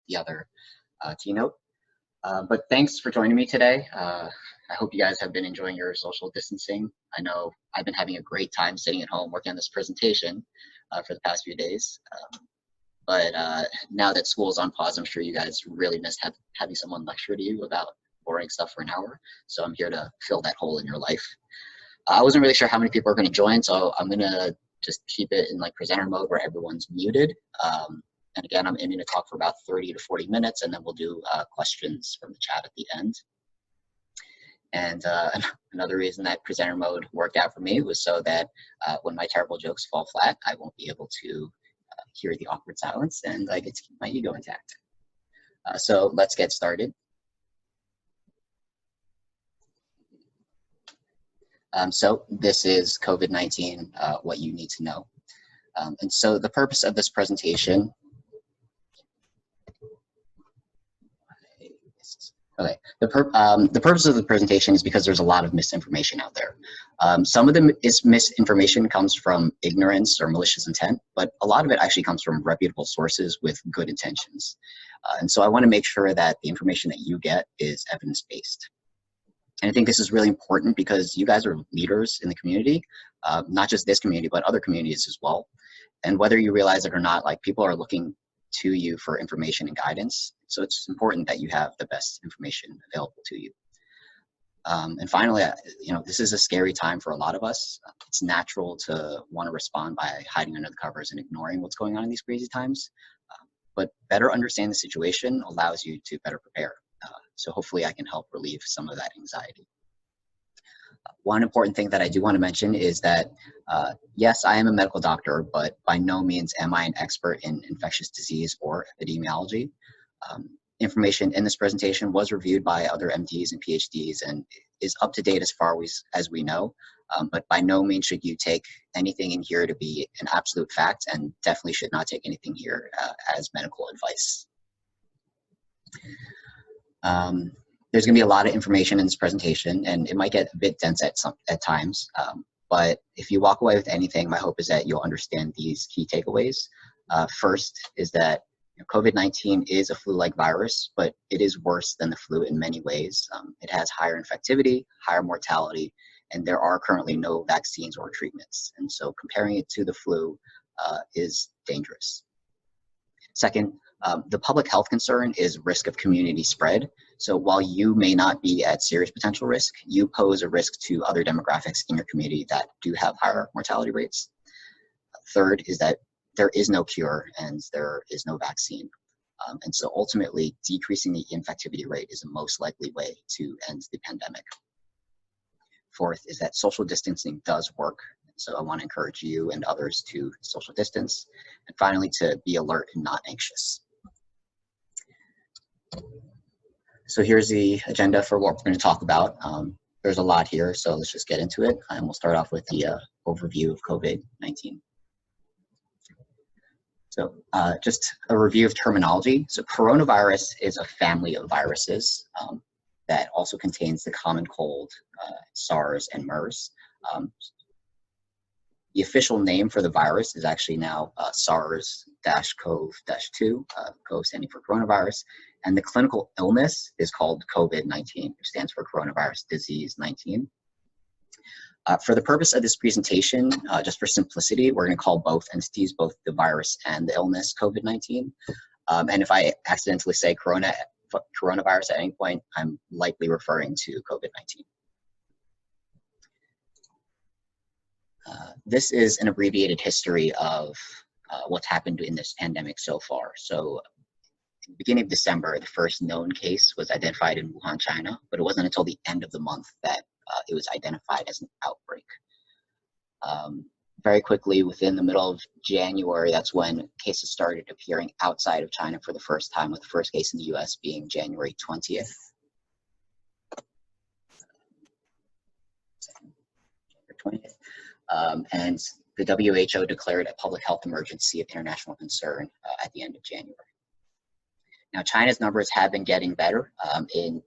the other keynote. But thanks for joining me today. I hope you guys have been enjoying your social distancing. I know I've been having a great time sitting at home working on this presentation for the past few days. But now that school's on pause, I'm sure you guys really missed having someone lecture to you about boring stuff for an hour. So I'm here to fill that hole in your life. I wasn't really sure how many people are going to join, so I'm going to just keep it in like presenter mode where everyone's muted. And again, I'm aiming to talk for about 30 to 40 minutes, and then we'll do questions from the chat at the end. And another reason that presenter mode worked out for me was so that when my terrible jokes fall flat, I won't be able to hear the awkward silence, and I get to keep my ego intact. So let's get started. So this is COVID-19, what you need to know. And so the purpose of this presentation, the purpose of the presentation is because there's a lot of misinformation out there. Some of the misinformation comes from ignorance or malicious intent, but a lot of it actually comes from reputable sources with good intentions. And so I want to make sure that the information that you get is evidence-based. And I think this is really important because you guys are leaders in the community, not just this community, but other communities as well. And whether you realize it or not, like, people are looking to you for information and guidance. So it's important that you have the best information available to you. And finally, this is a scary time for a lot of us. It's natural to want to respond by hiding under the covers and ignoring what's going on in these crazy times. But better understand the situation allows you to better prepare. So hopefully I can help relieve some of that anxiety. One important thing that I do want to mention is that, yes, I am a medical doctor, but by no means am I an expert in infectious disease or epidemiology. Information in this presentation was reviewed by other MDs and PhDs and is up to date as far as we know, but by no means should you take anything in here to be an absolute fact, and definitely should not take anything here as medical advice. There's going to be a lot of information in this presentation, and it might get a bit dense at times. But if you walk away with anything, my hope is that you'll understand these key takeaways. First is that COVID-19 is a flu-like virus, but it is worse than the flu in many ways. It has higher infectivity, higher mortality, and there are currently no vaccines or treatments. And so comparing it to the flu is dangerous. Second, the public health concern is risk of community spread. So while you may not be at serious potential risk, you pose a risk to other demographics in your community that do have higher mortality rates. Third is that there is no cure and there is no vaccine. And so ultimately, decreasing the infectivity rate is the most likely way to end the pandemic. Fourth is that social distancing does work. So I want to encourage you and others to social distance. And finally, to be alert and not anxious. So here's the agenda for what we're going to talk about. There's a lot here, so let's just get into it. And we'll start off with the overview of COVID-19. So just a review of terminology. So coronavirus is a family of viruses that also contains the common cold, SARS, and MERS. The official name for the virus is actually now SARS-CoV-2, CoV standing for coronavirus, and the clinical illness is called COVID-19, which stands for coronavirus disease 19. For the purpose of this presentation, just for simplicity, we're going to call both entities, both the virus and the illness, COVID-19. And if I accidentally say coronavirus at any point, I'm likely referring to COVID-19. This is an abbreviated history of what's happened in this pandemic so far. So at the beginning of December, the first known case was identified in Wuhan, China, but it wasn't until the end of the month that it was identified as an outbreak. Very quickly, within the middle of January, that's when cases started appearing outside of China for the first time, with the first case in the US being January 20th. And the WHO declared a public health emergency of international concern at the end of January. Now, China's numbers have been getting better. In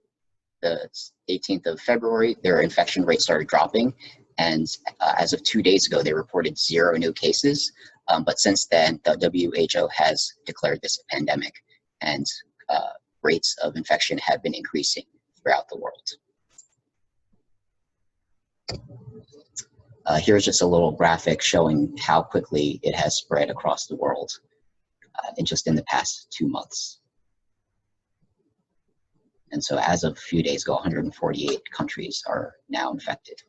the 18th of February, their infection rate started dropping. And as of 2 days ago, they reported 0 new cases. But since then, the WHO has declared this a pandemic. And rates of infection have been increasing throughout the world. Here's just a little graphic showing how quickly it has spread across the world in the past 2 months. And so as of a few days ago, 148 countries are now infected.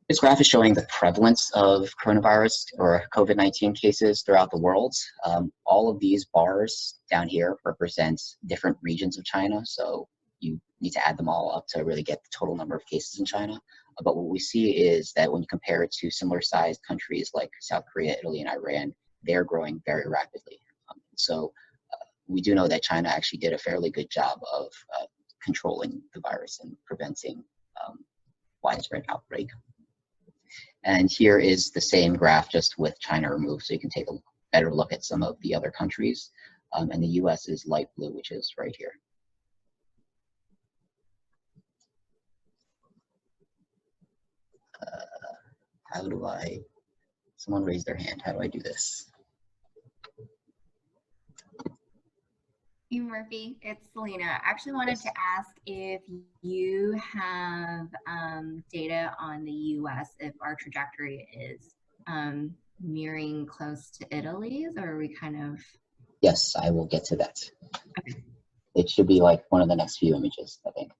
This graph is showing the prevalence of coronavirus or COVID-19 cases throughout the world. All of these bars down here represent different regions of China. So you need to add them all up to really get the total number of cases in China. But what we see is that when you compare it to similar sized countries like South Korea, Italy, and Iran, they're growing very rapidly. We do know that China actually did a fairly good job of controlling the virus and preventing widespread outbreak. And here is the same graph, just with China removed, so you can take a better look at some of the other countries. And the US is light blue, which is right here. How do I, someone raise their hand, how do I do this? Hey Murphy, it's Selena. I actually wanted to ask if you have data on the US, if our trajectory is mirroring close to Italy's, or are we kind of? Yes, I will get to that. Okay. It should be like one of the next few images, I think.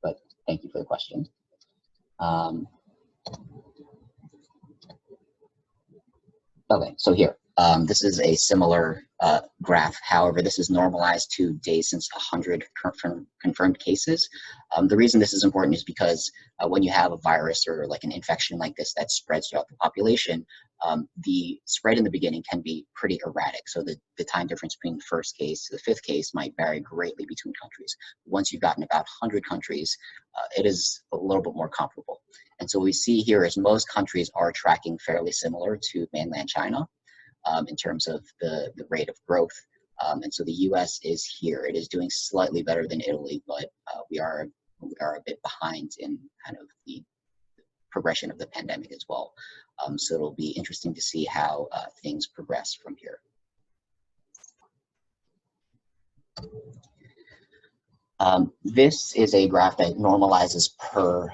But thank you for the question. Okay, so here, this is a similar graph. However, this is normalized to days since 100 confirmed cases. The reason this is important is because when you have a virus or like an infection like this that spreads throughout the population, the spread in the beginning can be pretty erratic. So the time difference between the first case to the 5th case might vary greatly between countries. Once you've gotten about 100 countries, it is a little bit more comparable. And so what we see here is most countries are tracking fairly similar to mainland China in terms of the rate of growth. And so the US is here. It is doing slightly better than Italy, but we are a bit behind in kind of the progression of the pandemic as well. So it'll be interesting to see how things progress from here. This is a graph that normalizes per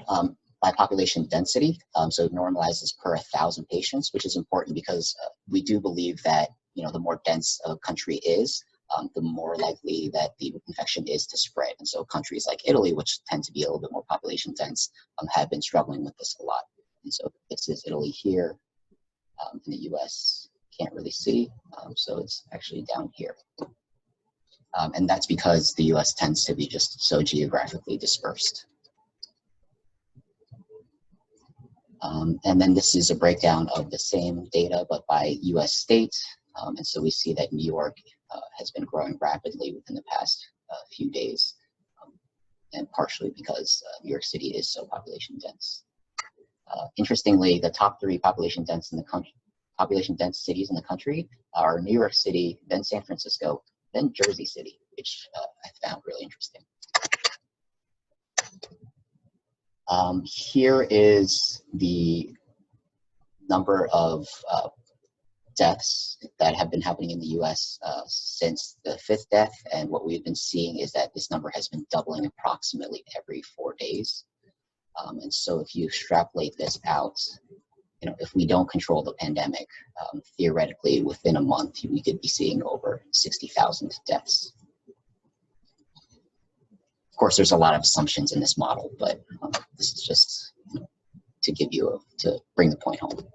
by population density. So it normalizes per 1,000 patients, which is important because we do believe that, you know, the more dense a country is, the more likely that the infection is to spread. And so countries like Italy, which tend to be a little bit more population dense, have been struggling with this a lot. And so this is Italy here. In the US, can't really see, so it's actually down here. And that's because the US tends to be just so geographically dispersed. And then this is a breakdown of the same data, but by US state. And so we see that New York has been growing rapidly within the past few days, and partially because New York City is so population dense. Interestingly, the top 3 population dense cities in the country are New York City, then San Francisco, then Jersey City, which I found really interesting. Here is the number of deaths that have been happening in the US since the 5th death, and what we've been seeing is that this number has been doubling approximately every 4 days. And so if you extrapolate this out, you know, if we don't control the pandemic, theoretically within a month, we could be seeing over 60,000 deaths. Of course, there's a lot of assumptions in this model, but this is just, you know, to bring the point home.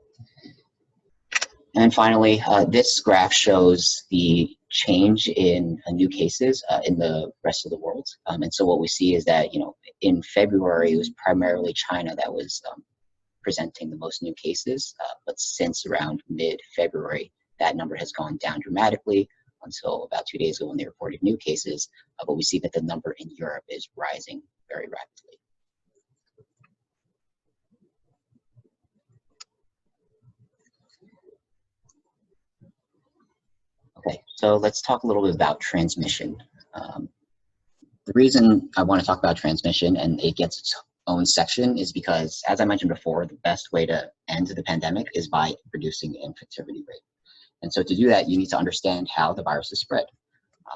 And then finally, this graph shows the change in new cases in the rest of the world. And so what we see is that, you know, in February, it was primarily China that was presenting the most new cases. But since around mid-February, that number has gone down dramatically until about 2 days ago when they reported new cases. But we see that the number in Europe is rising very rapidly. Okay, so let's talk a little bit about transmission. The reason I want to talk about transmission, and it gets its own section, is because, as I mentioned before, the best way to end the pandemic is by reducing the infectivity rate. And so to do that, you need to understand how the virus is spread.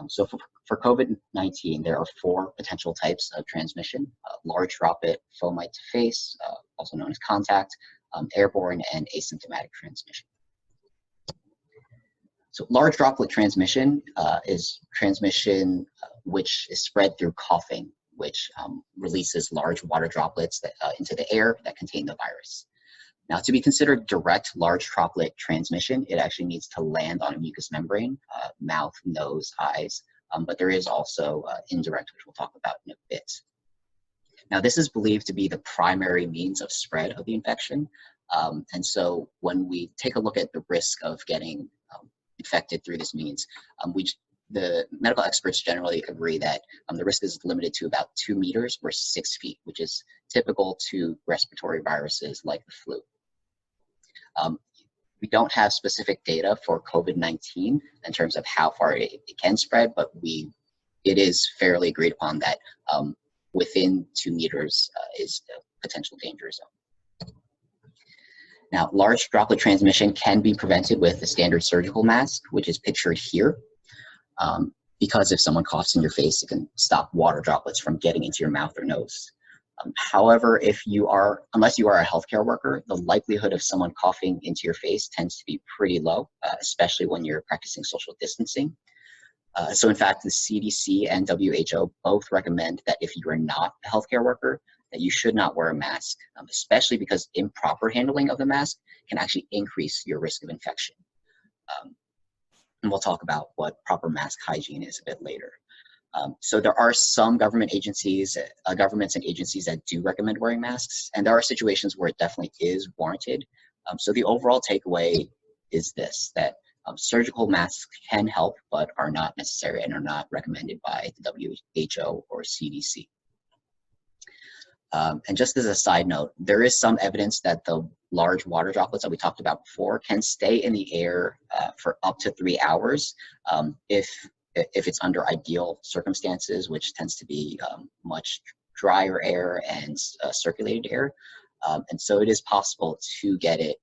So for COVID-19, there are 4 potential types of transmission: large droplet, fomite to face, also known as contact, airborne, and asymptomatic transmission. So large droplet transmission is transmission which is spread through coughing, which releases large water droplets into the air that contain the virus. Now, to be considered direct large droplet transmission, it actually needs to land on a mucous membrane, mouth, nose, eyes, but there is also indirect, which we'll talk about in a bit. Now, this is believed to be the primary means of spread of the infection. And so when we take a look at the risk of getting infected through this means, the medical experts generally agree that the risk is limited to about 2 meters or 6 feet, which is typical to respiratory viruses like the flu. We don't have specific data for COVID-19 in terms of how far it can spread, but it is fairly agreed upon that within 2 meters is a potential danger zone. Now, large droplet transmission can be prevented with a standard surgical mask, which is pictured here. Because if someone coughs in your face, it can stop water droplets from getting into your mouth or nose. However, unless you are a healthcare worker, the likelihood of someone coughing into your face tends to be pretty low, especially when you're practicing social distancing. So in fact, the CDC and WHO both recommend that if you are not a healthcare worker, that you should not wear a mask, especially because improper handling of the mask can actually increase your risk of infection. And we'll talk about what proper mask hygiene is a bit later. So there are some governments and agencies that do recommend wearing masks, and there are situations where it definitely is warranted. So the overall takeaway is this, that surgical masks can help, but are not necessary and are not recommended by the WHO or CDC. And just as a side note, there is some evidence that the large water droplets that we talked about before can stay in the air for up to 3 hours if it's under ideal circumstances, which tends to be much drier air and circulated air. And so it is possible to get it,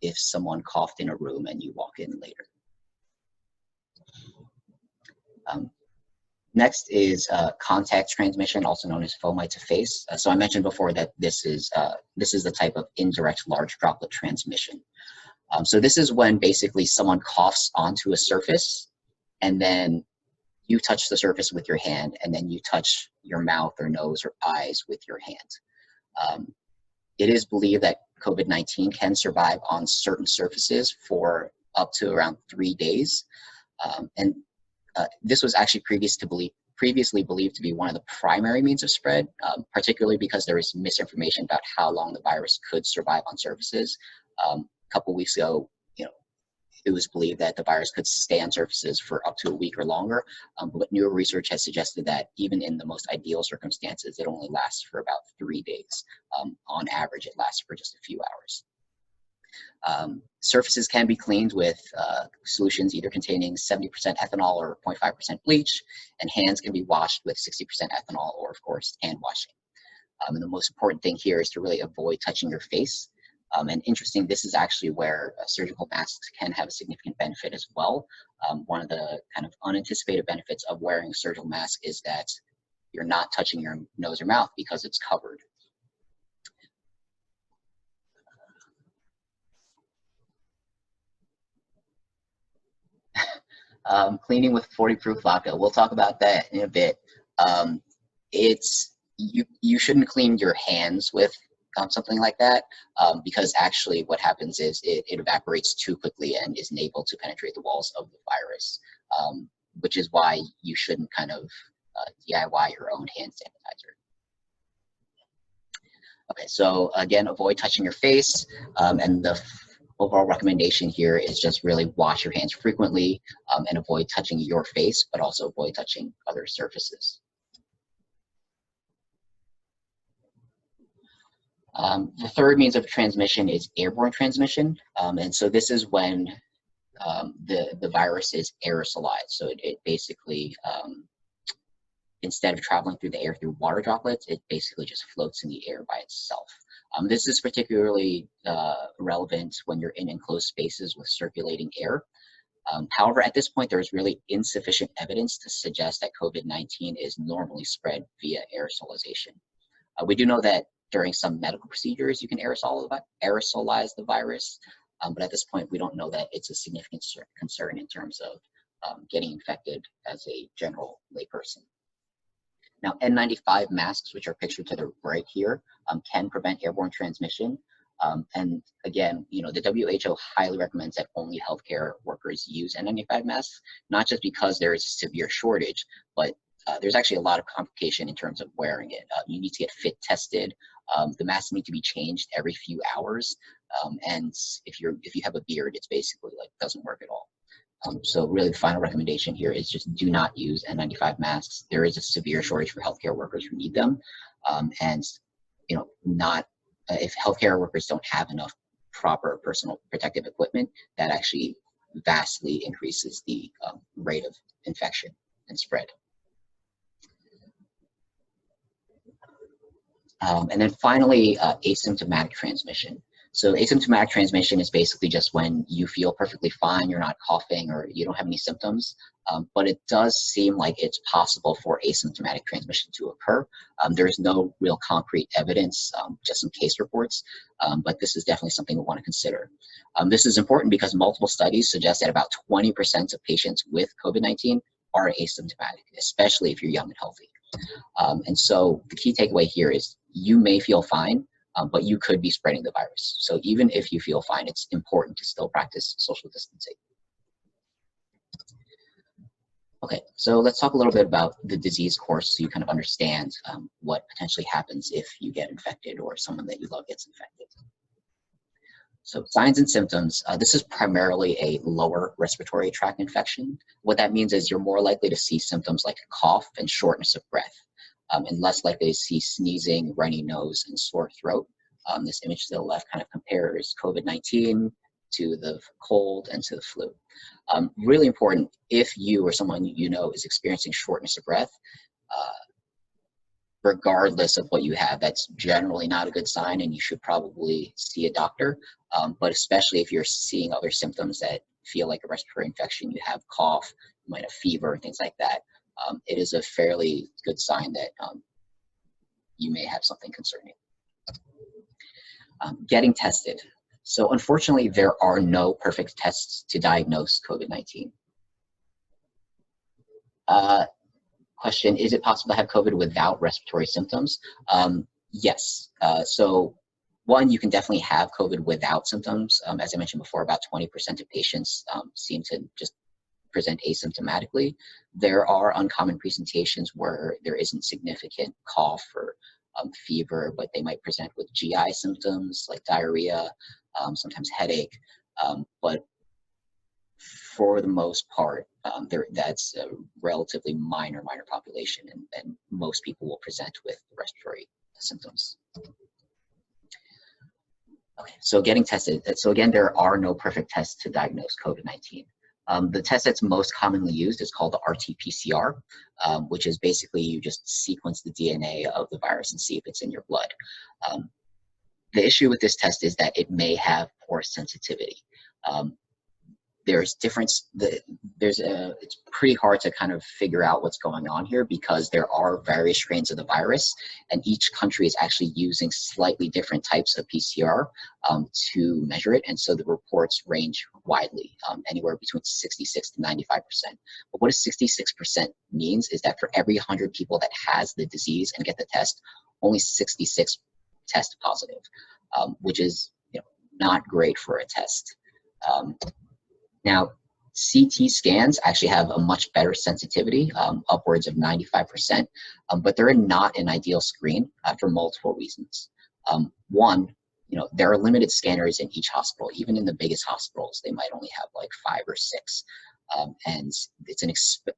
if someone coughed in a room and you walk in later. Next is contact transmission, also known as fomite to face. So I mentioned before that this is the type of indirect large droplet transmission. So this is when basically someone coughs onto a surface, and then you touch the surface with your hand, and then you touch your mouth or nose or eyes with your hand. It is believed that COVID-19 can survive on certain surfaces for up to around 3 days. This was actually previously believed to be one of the primary means of spread, particularly because there is misinformation about how long the virus could survive on surfaces. A couple weeks ago, it was believed that the virus could stay on surfaces for up to a week or longer, but newer research has suggested that even in the most ideal circumstances, it only lasts for about 3 days. On average, it lasts for just a few hours. Surfaces can be cleaned with solutions either containing 70% ethanol or 0.5% bleach, and hands can be washed with 60% ethanol or, of course, hand washing. And the most important thing here is to really avoid touching your face. And interesting, this is actually where surgical masks can have a significant benefit as well. One of the kind of unanticipated benefits of wearing a surgical mask is that you're not touching your nose or mouth because it's covered. Cleaning with 40 proof vodka. We'll talk about that in a bit. You shouldn't clean your hands with something like that because actually what happens is it evaporates too quickly and isn't able to penetrate the walls of the virus, which is why you shouldn't kind of DIY your own hand sanitizer. Okay, so again, avoid touching your face, and the overall recommendation here is just really wash your hands frequently and avoid touching your face, but also avoid touching other surfaces. The third means of transmission is airborne transmission. And so this is when the virus is aerosolized. So it basically, instead of traveling through the air through water droplets, it basically just floats in the air by itself. This is particularly relevant when you're in enclosed spaces with circulating air. However, at this point, there is really insufficient evidence to suggest that COVID-19 is normally spread via aerosolization. We do know that during some medical procedures, you can aerosolize the virus, but at this point, we don't know that it's a significant concern in terms of getting infected as a general layperson. Now, N95 masks, which are pictured to the right here, can prevent airborne transmission. And again, the WHO highly recommends that only healthcare workers use N95 masks, not just because there is a severe shortage, but there's actually a lot of complication in terms of wearing it. You need to get fit tested. The masks need to be changed every few hours. And if you have a beard, it's basically like doesn't work at all. So really the final recommendation here is just do not use N95 masks. There is a severe shortage for healthcare workers who need them. And if healthcare workers don't have enough proper personal protective equipment, that actually vastly increases the rate of infection and spread. And then finally, asymptomatic transmission. So asymptomatic transmission is basically just when you feel perfectly fine, you're not coughing or you don't have any symptoms, but it does seem like it's possible for asymptomatic transmission to occur. There is no real concrete evidence, just some case reports, but this is definitely something we want to consider. This is important because multiple studies suggest that about 20% of patients with COVID-19 are asymptomatic, especially if you're young and healthy. And so the key takeaway here is you may feel fine, but you could be spreading the virus. So even if you feel fine, it's important to still practice social distancing. Okay, so let's talk a little bit about the disease course so you kind of understand what potentially happens if you get infected or someone that you love gets infected. So signs and symptoms, this is primarily a lower respiratory tract infection. What that means is you're more likely to see symptoms like cough and shortness of breath, and less likely to see sneezing, runny nose, and sore throat. This image to the left kind of compares COVID-19 to the cold and to the flu. Really important, if you or someone you know is experiencing shortness of breath, regardless of what you have, that's generally not a good sign and you should probably see a doctor. But especially if you're seeing other symptoms that feel like a respiratory infection, you have cough, you might have fever, things like that, it is a fairly good sign that you may have something concerning. Getting tested. So unfortunately, there are no perfect tests to diagnose COVID-19. Question, is it possible to have COVID without respiratory symptoms? Yes. So one, you can definitely have COVID without symptoms. As I mentioned before, about 20% of patients seem to just present asymptomatically. There are uncommon presentations where there isn't significant cough or fever, but they might present with GI symptoms like diarrhea, sometimes headache. But for the most part, that's a relatively minor population, and most people will present with respiratory symptoms. Okay, so getting tested. So again, there are no perfect tests to diagnose COVID-19. The test that's most commonly used is called the RT-PCR, which is basically you just sequence the DNA of the virus and see if it's in your blood. The issue with this test is that it may have poor sensitivity. It's pretty hard to kind of figure out what's going on here because there are various strains of the virus, and each country is actually using slightly different types of PCR to measure it, and so the reports range widely, anywhere between 66 to 95%. But what 66% means is that for every 100 people that has the disease and get the test, only 66 test positive, which is not great for a test. Now, CT scans actually have a much better sensitivity, upwards of 95%, but they're not an ideal screen for multiple reasons. One, there are limited scanners in each hospital. Even in the biggest hospitals, they might only have like 5 or 6. And it's an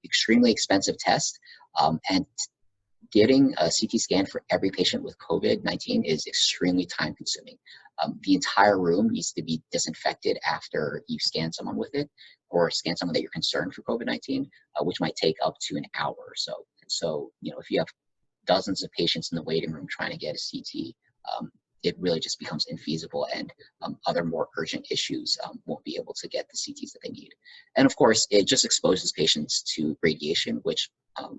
extremely expensive test. And getting a CT scan for every patient with COVID-19 is extremely time consuming. The entire room needs to be disinfected after you scan someone with it, or scan someone that you're concerned for COVID-19, which might take up to an hour or so. And so, if you have dozens of patients in the waiting room trying to get a CT, it really just becomes infeasible, and other more urgent issues won't be able to get the CTs that they need. And of course, it just exposes patients to radiation, which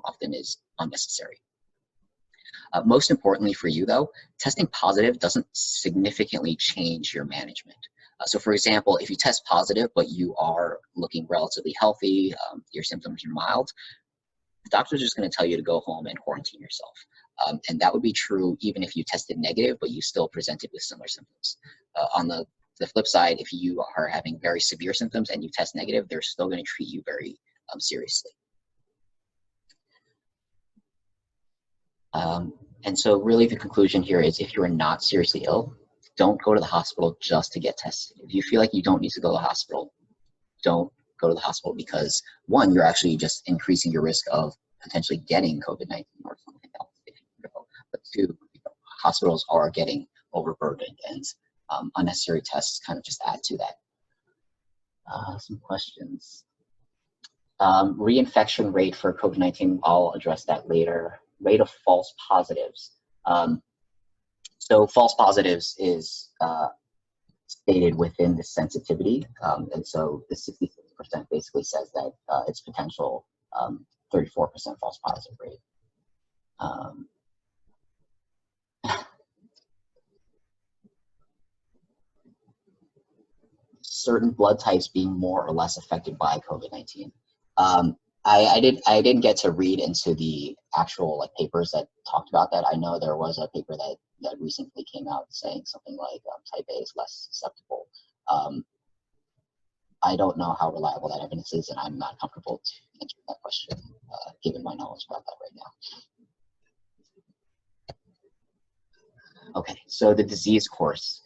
often is unnecessary. Most importantly for you though, testing positive doesn't significantly change your management. So for example, if you test positive, but you are looking relatively healthy, your symptoms are mild, the doctor's just going to tell you to go home and quarantine yourself. And that would be true even if you tested negative, but you still presented with similar symptoms. On the flip side, if you are having very severe symptoms and you test negative, they're still going to treat you very seriously. And so really the conclusion here is, if you are not seriously ill, don't go to the hospital just to get tested. If you feel like you don't need to go to the hospital, don't go to the hospital, because one, you're actually just increasing your risk of potentially getting COVID-19 or something else if you go. But two, hospitals are getting overburdened, and unnecessary tests kind of just add to that. Some questions. Reinfection rate for COVID-19, I'll address that later. Rate of false positives. So false positives is stated within the sensitivity, and so the 66% basically says that it's potential 34% false positive rate. Certain blood types being more or less affected by COVID-19. I didn't get to read into the actual papers that talked about that. I know there was a paper that recently came out saying something like type A is less susceptible. I don't know how reliable that evidence is, and I'm not comfortable to answer that question given my knowledge about that right now. Okay, so the disease course.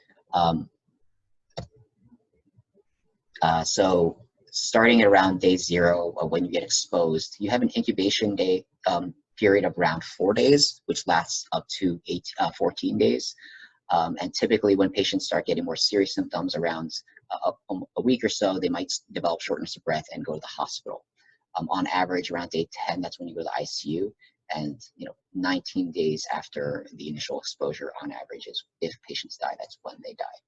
So starting at around day 0 when you get exposed, you have an incubation day period of around 4 days, which lasts up to 14 days. And typically when patients start getting more serious symptoms around a week or so, they might develop shortness of breath and go to the hospital. On average, around day 10, that's when you go to the ICU. And 19 days after the initial exposure, on average, is if patients die, that's when they die.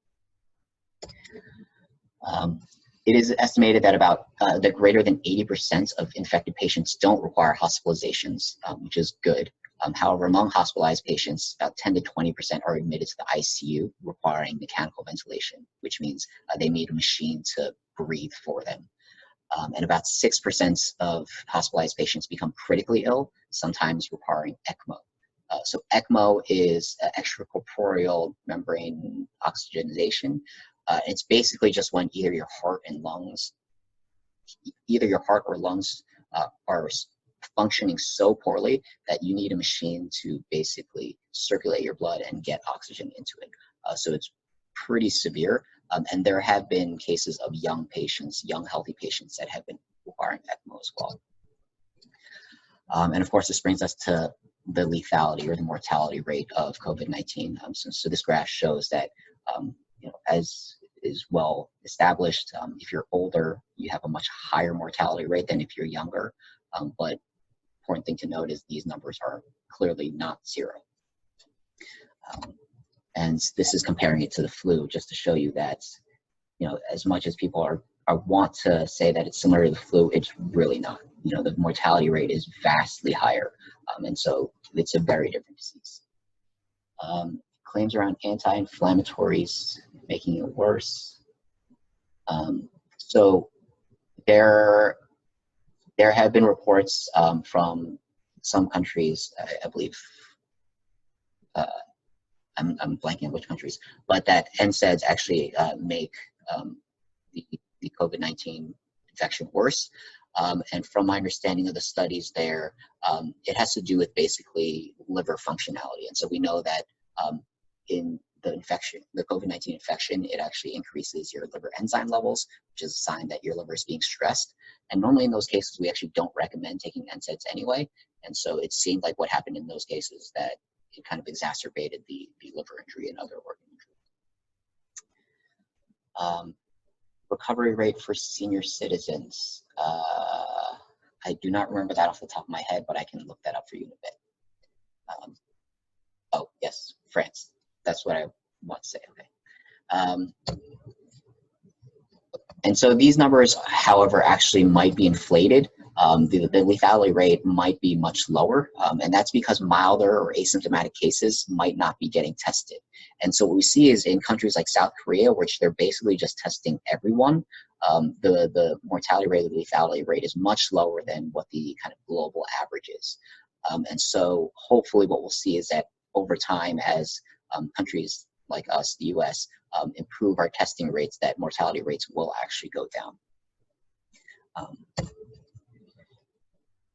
It is estimated that that greater than 80% of infected patients don't require hospitalizations, which is good. However, among hospitalized patients, about 10 to 20% are admitted to the ICU requiring mechanical ventilation, which means they need a machine to breathe for them. And about 6% of hospitalized patients become critically ill, sometimes requiring ECMO. So ECMO is extracorporeal membrane oxygenation. It's basically just when either your heart or lungs are functioning so poorly that you need a machine to basically circulate your blood and get oxygen into it. So it's pretty severe. And there have been cases of young healthy patients that have been requiring ECMO as well. And of course, this brings us to the lethality or the mortality rate of COVID-19. So this graph shows that, as is well established, if you're older, you have a much higher mortality rate than if you're younger. But important thing to note is these numbers are clearly not 0. And this is comparing it to the flu, just to show you that, as much as people want to say that it's similar to the flu, it's really not. The mortality rate is vastly higher. And so it's a very different disease. Claims around anti-inflammatories making it worse. So there have been reports from some countries, I believe, I'm blanking on which countries, but that NSAIDs actually make the COVID-19 infection worse. And from my understanding of the studies there, it has to do with basically liver functionality. And so we know that in the COVID-19 infection, it actually increases your liver enzyme levels, which is a sign that your liver is being stressed. And normally in those cases, we actually don't recommend taking NSAIDs anyway. And so it seemed like what happened in those cases that it kind of exacerbated the liver injury and other organ injury. Recovery rate for senior citizens. I do not remember that off the top of my head, but I can look that up for you in a bit. Oh, yes, France. That's what I want to say. Okay. And so these numbers, however, actually might be inflated. The lethality rate might be much lower, and that's because milder or asymptomatic cases might not be getting tested. And so what we see is in countries like South Korea, which they're basically just testing everyone, the mortality rate, the lethality rate is much lower than what the kind of global average is. And so hopefully what we'll see is that over time, as countries like us, the US, improve our testing rates, that mortality rates will actually go down.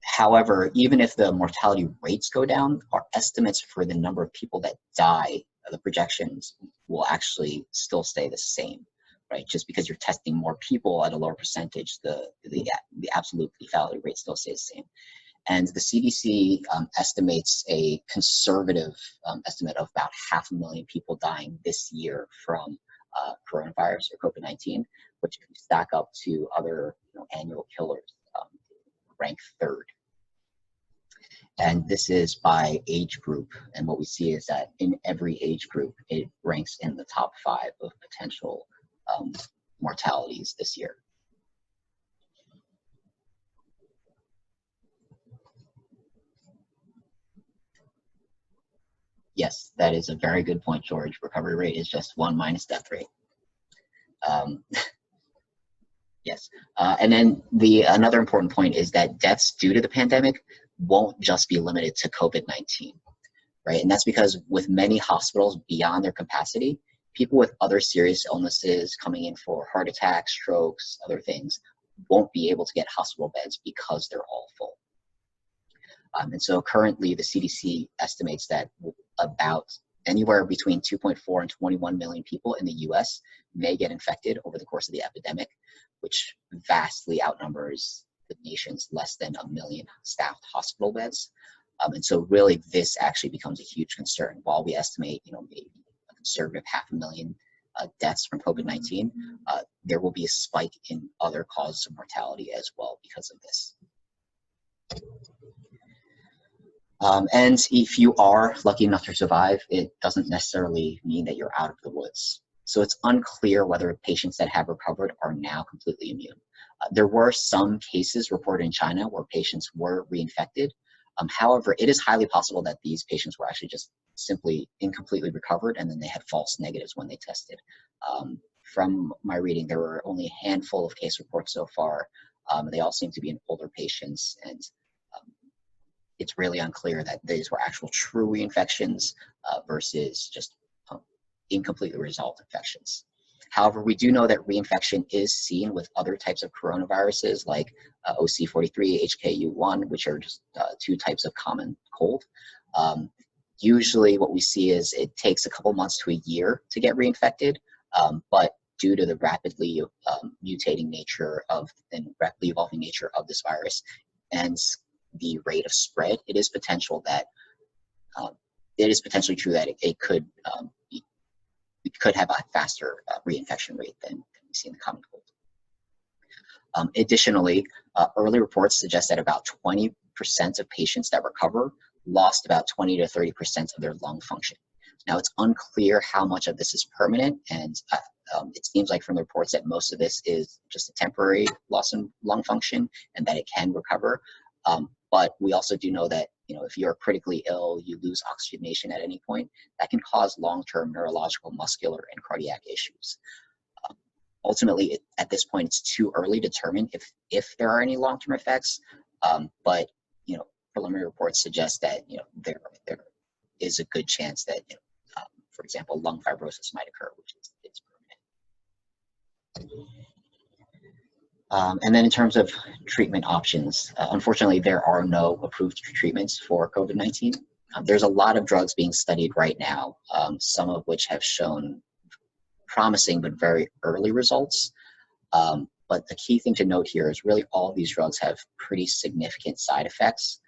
However, even if the mortality rates go down, our estimates for the number of people that die, the projections will actually still stay the same, right? Just because you're testing more people at a lower percentage, the absolute lethality rate still stays the same. And the CDC estimates a conservative estimate of about 500,000 people dying this year from coronavirus or COVID-19, which can stack up to other annual killers, ranked third. And this is by age group. And what we see is that in every age group, it ranks in the top 5 of potential mortalities this year. Yes, that is a very good point, George. Recovery rate is just 1 minus death rate. Yes, and then another important point is that deaths due to the pandemic won't just be limited to COVID-19, right? And that's because with many hospitals beyond their capacity, people with other serious illnesses coming in for heart attacks, strokes, other things, won't be able to get hospital beds because they're all full. And so currently the CDC estimates that about anywhere between 2.4 and 21 million people in the US may get infected over the course of the epidemic, which vastly outnumbers the nation's less than 1 million staffed hospital beds. And so really this actually becomes a huge concern. While we estimate, maybe a conservative 500,000 deaths from COVID-19, there will be a spike in other causes of mortality as well because of this. And if you are lucky enough to survive, it doesn't necessarily mean that you're out of the woods. So it's unclear whether patients that have recovered are now completely immune. There were some cases reported in China where patients were reinfected. However, it is highly possible that these patients were actually just simply incompletely recovered and then they had false negatives when they tested. From my reading, there were only a handful of case reports so far. They all seem to be in older patients, and it's really unclear that these were actual true reinfections versus just incompletely resolved infections. However, we do know that reinfection is seen with other types of coronaviruses like OC43, HKU1, which are just 2 types of common cold. Usually what we see is it takes a couple months to a year to get reinfected, but due to the rapidly mutating nature and rapidly evolving nature of this virus and the rate of spread, it is potentially true that it could we could have a faster reinfection rate than we see in the common cold. Additionally, early reports suggest that about 20% of patients that recover lost about 20 to 30% of their lung function. Now, it's unclear how much of this is permanent, and it seems like from the reports that most of this is just a temporary loss in lung function and that it can recover. But we also do know that if you're critically ill, you lose oxygenation at any point, that can cause long-term neurological, muscular, and cardiac issues. Ultimately, at this point, it's too early to determine if there are any long-term effects. But preliminary reports suggest that there is a good chance that for example, lung fibrosis might occur, which is permanent. And then in terms of treatment options, unfortunately, there are no approved treatments for COVID-19. There's a lot of drugs being studied right now, some of which have shown promising but very early results. But the key thing to note here is really all of these drugs have pretty significant side effects.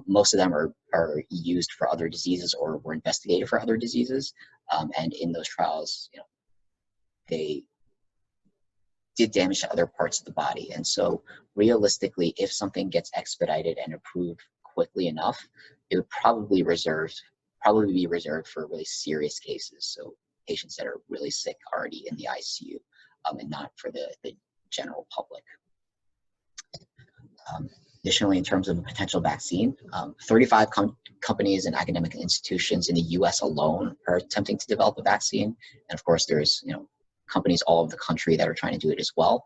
Most of them are used for other diseases or were investigated for other diseases. And in those trials, they did damage to other parts of the body. And so realistically, if something gets expedited and approved quickly enough, it would probably probably be reserved for really serious cases. So patients that are really sick already in the ICU, and not for the general public. Additionally, in terms of a potential vaccine, 35 companies and academic institutions in the US alone are attempting to develop a vaccine. And of course, there's companies all over the country that are trying to do it as well.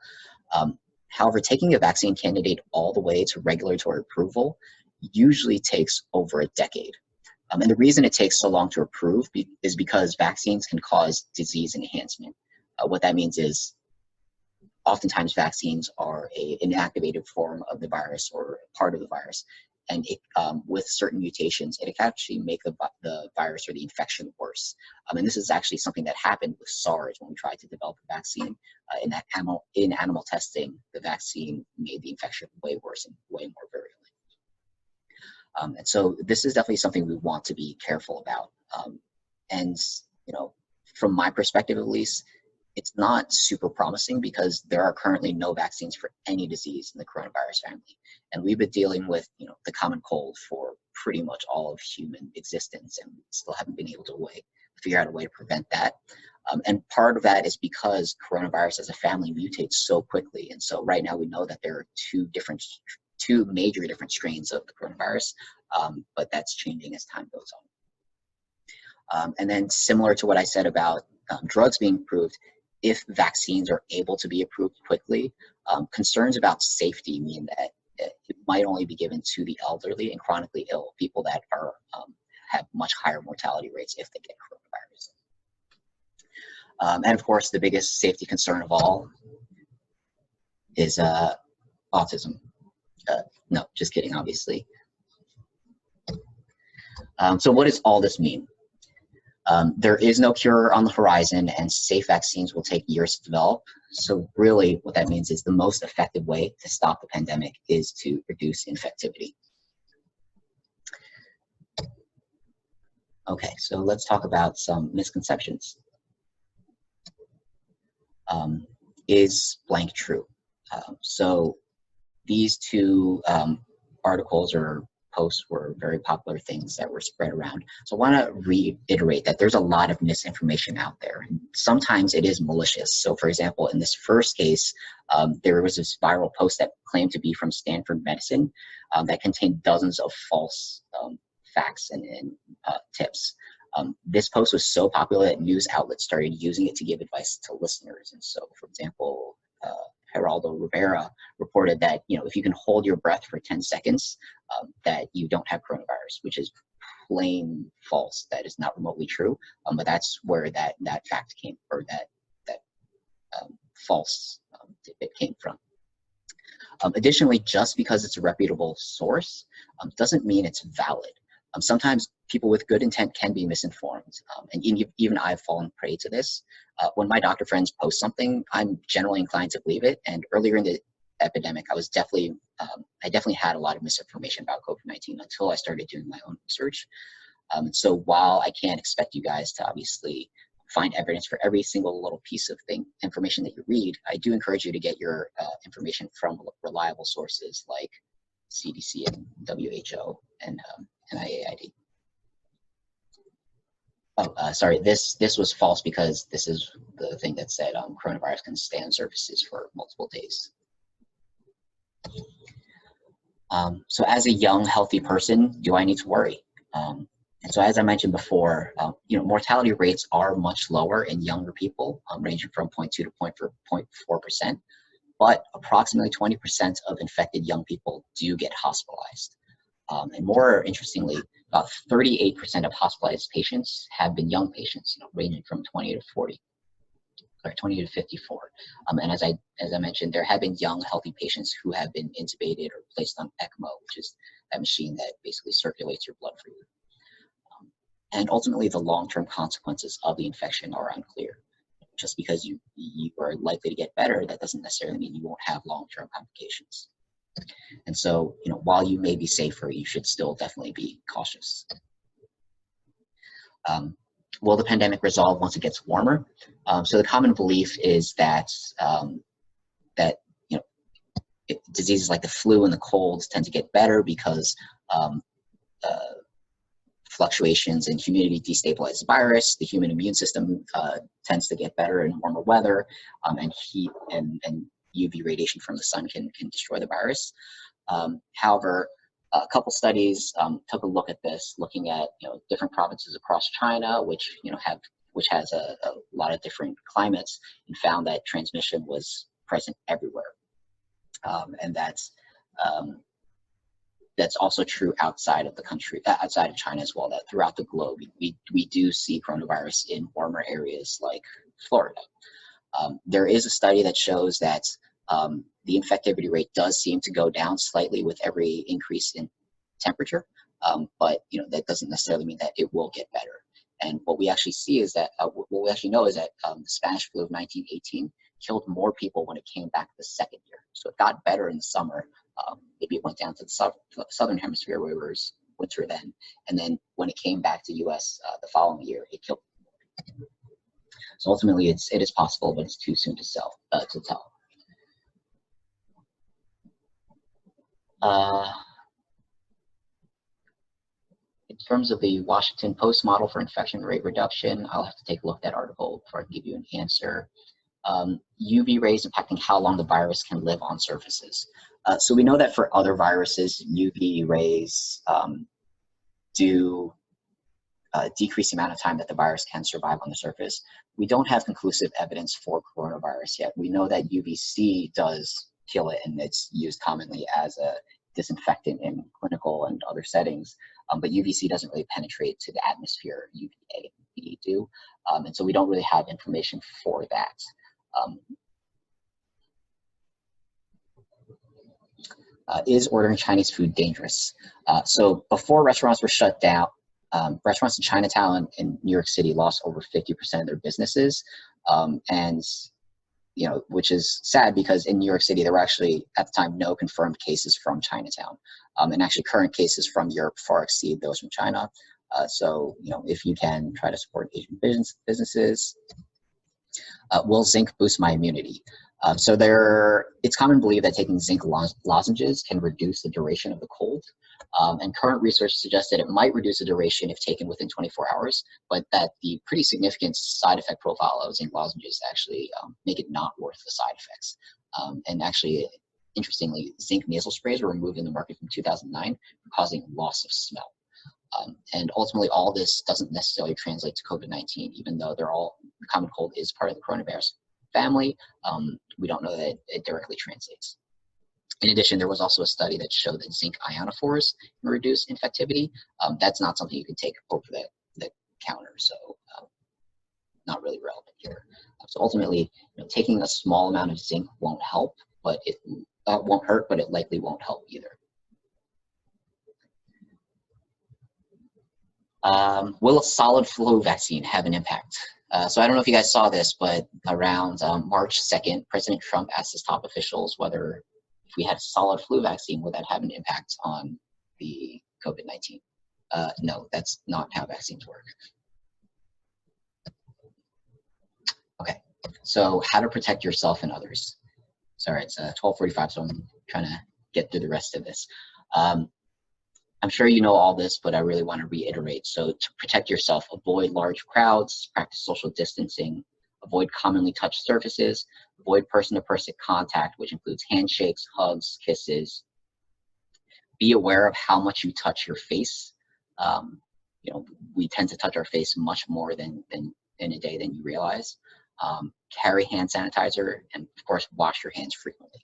However, taking a vaccine candidate all the way to regulatory approval usually takes over a decade. And the reason it takes so long to approve is because vaccines can cause disease enhancement. What that means is oftentimes vaccines are an inactivated form of the virus or part of the virus. And with certain mutations, it can actually make the virus or the infection worse. And this is actually something that happened with SARS when we tried to develop a vaccine. In animal testing, the vaccine made the infection way worse and way more virulent. And so this is definitely something we want to be careful about. And from my perspective at least, it's not super promising because there are currently no vaccines for any disease in the coronavirus family. And we've been dealing with, the common cold for pretty much all of human existence, and we still haven't been able to figure out a way to prevent that. And part of that is because coronavirus as a family mutates so quickly. And so right now we know that there are two major different strains of the coronavirus, but that's changing as time goes on. And then similar to what I said about drugs being approved, if vaccines are able to be approved quickly, concerns about safety mean that it might only be given to the elderly and chronically ill, people that have much higher mortality rates if they get coronavirus. And of course, the biggest safety concern of all is autism. No, just kidding, obviously. So what does all this mean? There is no cure on the horizon, and safe vaccines will take years to develop. So really what that means is the most effective way to stop the pandemic is to reduce infectivity. Okay, so let's talk about some misconceptions. Is blank true? So these two articles or posts were very popular things that were spread around. So I want to reiterate that there's a lot of misinformation out there. And sometimes it is malicious. So for example, in this first case, there was this viral post that claimed to be from Stanford Medicine that contained dozens of false facts and tips. This post was so popular that news outlets started using it to give advice to listeners. And so, for example, Geraldo Rivera reported that if you can hold your breath for 10 seconds, that you don't have coronavirus, which is plain false. That is not remotely true. But that's where that fact came, or that false tidbit came from. Additionally, just because it's a reputable source doesn't mean it's valid. Sometimes people with good intent can be misinformed, and even I've fallen prey to this. When my doctor friends post something, I'm generally inclined to believe it. And earlier in the epidemic, I definitely had a lot of misinformation about COVID-19 until I started doing my own research. So while I can't expect you guys to obviously find evidence for every single little piece of information that you read, I do encourage you to get your information from reliable sources like CDC and WHO and NIAID. Oh, sorry, this was false because this is the thing that said coronavirus can stay on surfaces for multiple days. So as a young, healthy person, do I need to worry? And so as I mentioned before, mortality rates are much lower in younger people, ranging from 0.2 to 0.4%, but approximately 20% of infected young people do get hospitalized. And more interestingly, about 38% of hospitalized patients have been young patients, ranging from 20 to 54. And as I mentioned, there have been young, healthy patients who have been intubated or placed on ECMO, which is that machine that basically circulates your blood for you. And ultimately, the long-term consequences of the infection are unclear. Just because you are likely to get better, that doesn't necessarily mean you won't have long-term complications. And so, while you may be safer, you should still definitely be cautious. Will the pandemic resolve once it gets warmer? So the common belief is that diseases like the flu and the colds tend to get better because fluctuations in humidity destabilize the virus. The human immune system tends to get better in warmer weather, and heat and UV radiation from the sun can destroy the virus. However, a couple studies took a look at this, looking at different provinces across China, which has a lot of different climates, and found that transmission was present everywhere, and that's also true outside of the country, outside of China as well. That throughout the globe, we do see coronavirus in warmer areas like Florida. There is a study that shows that the infectivity rate does seem to go down slightly with every increase in temperature, but that doesn't necessarily mean that it will get better. And what we actually see is that what we actually know is that the Spanish flu of 1918 killed more people when it came back the second year. So it got better in the summer. Maybe it went down to the southern hemisphere where it was winter then, and then when it came back to U.S. The following year, it killed more people. So ultimately, it is possible, but it's too soon to tell. In terms of the Washington Post model for infection rate reduction, I'll have to take a look at that article before I can give you an answer. UV rays impacting how long the virus can live on surfaces. So we know that for other viruses, UV rays do decrease the amount of time that the virus can survive on the surface. We don't have conclusive evidence for coronavirus yet. We know that UVC does kill it, and it's used commonly as a disinfectant in clinical and other settings, but UVC doesn't really penetrate to the atmosphere. UVA and UVB do, and so we don't really have information for that. Is ordering Chinese food dangerous? So before restaurants were shut down, restaurants in Chinatown and New York City lost over 50% of their businesses, and which is sad because in New York City there were actually at the time no confirmed cases from Chinatown, and actually current cases from Europe far exceed those from China. So if you can, try to support Asian businesses. Will zinc boost my immunity? So it's common to believe that taking zinc lozenges can reduce the duration of the cold. And current research suggests that it might reduce the duration if taken within 24 hours, but that the pretty significant side effect profile of zinc lozenges actually make it not worth the side effects. And actually, interestingly, zinc nasal sprays were removed in the market from 2009, causing loss of smell. And ultimately, all this doesn't necessarily translate to COVID-19, even though the common cold is part of the coronavirus family. We don't know that it directly translates. In addition, there was also a study that showed that zinc ionophores can reduce infectivity. That's not something you can take over the counter, so not really relevant here. So ultimately, taking a small amount of zinc won't help, but it won't hurt, but it likely won't help either. Will a solid flu vaccine have an impact? So I don't know if you guys saw this, but around March 2nd, President Trump asked his top officials whether if we had a solid flu vaccine, would that have an impact on the COVID-19? No, that's not how vaccines work. Okay, so how to protect yourself and others. Sorry, it's 12:45, so I'm trying to get through the rest of this. I'm sure you know all this, but I really want to reiterate. So to protect yourself, avoid large crowds, practice social distancing, avoid commonly touched surfaces, avoid person-to-person contact, which includes handshakes, hugs, kisses. Be aware of how much you touch your face. We tend to touch our face much more than in a day than you realize. Carry hand sanitizer, and of course, wash your hands frequently.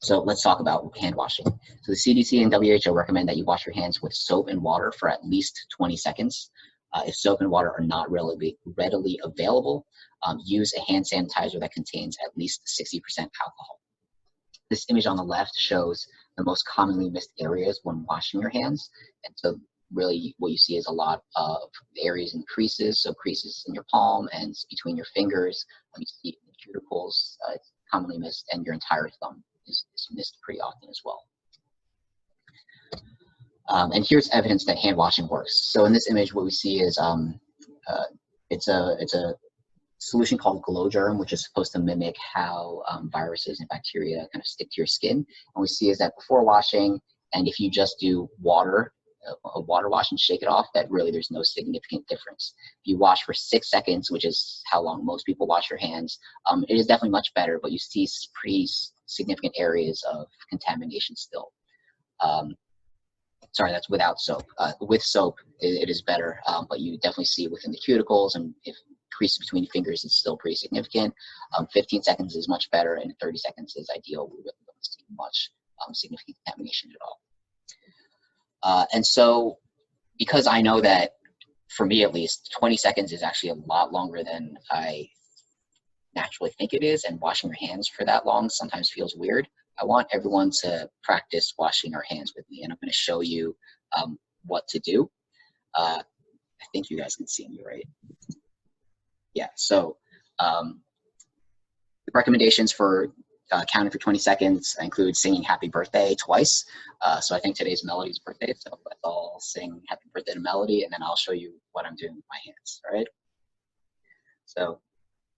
So let's talk about hand washing. So the CDC and WHO recommend that you wash your hands with soap and water for at least 20 seconds. If soap and water are not readily available, use a hand sanitizer that contains at least 60% alcohol. This image on the left shows the most commonly missed areas when washing your hands. And so really what you see is a lot of areas in creases, so creases in your palm and between your fingers. You see the cuticles, it's commonly missed, and your entire thumb is missed pretty often as well. And here's evidence that hand washing works. So in this image, what we see is it's a solution called Glow Germ, which is supposed to mimic how viruses and bacteria kind of stick to your skin. And we see is that before washing, and if you just do water a water wash and shake it off, that really there's no significant difference. If you wash for 6 seconds, which is how long most people wash their hands, it is definitely much better, but you see pretty significant areas of contamination still. Sorry, that's without soap. With soap, it is better, but you definitely see within the cuticles, and if creases between fingers is still pretty significant. 15 seconds is much better, and 30 seconds is ideal. We really don't see much significant contamination at all. And so, because I know that, for me at least, 20 seconds is actually a lot longer than I naturally think it is, and washing your hands for that long sometimes feels weird. I want everyone to practice washing our hands with me, and I'm going to show you what to do. I think you guys can see me, right? Yeah, so the recommendations for counting for 20 seconds include singing happy birthday twice. So I think today's Melody's birthday, so let's all sing happy birthday to Melody, and then I'll show you what I'm doing with my hands, all right? So,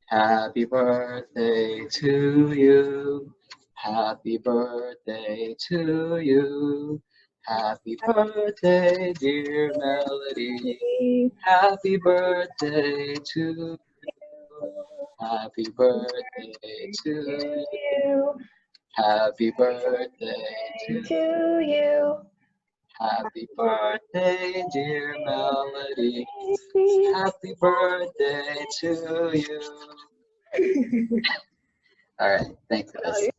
happy birthday to you. Happy birthday to you. Happy birthday, dear Melody. Happy birthday to you. Happy birthday to you. Happy birthday to you. Happy birthday, dear Melody. Happy birthday to you. All right, thanks guys.